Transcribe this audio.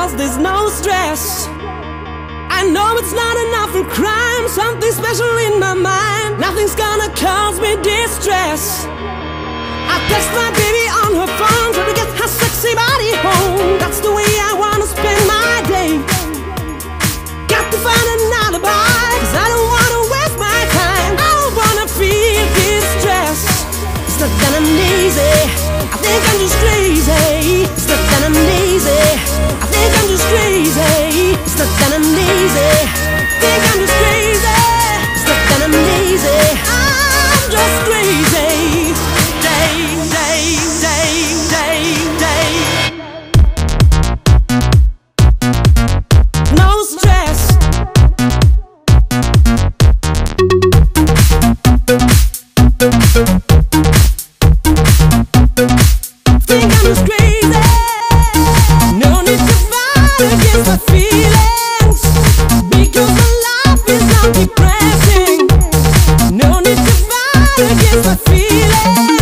'cause there's no stress. I know it's not enough for crime, something special in my mind. Nothing's gonna cause me distress. I text my baby on her phone, try to get her sexy body home. That's the way I wanna spend my day. Got to find an alibi, 'cause I don't wanna waste my time. I don't wanna feel distress. It's not that I'm lazy, I think I'm just crazy. It's not that I'm lazy, I think I'm just crazy. It's not that I'm lazy, I think I'm just crazy. It's not that I'm lazy, I'm just crazy. Day, day, day, day, day. No stress. Think I'm just crazy. No need to fight against my feelings, because my life is not depressing. No need to fight against my feelings.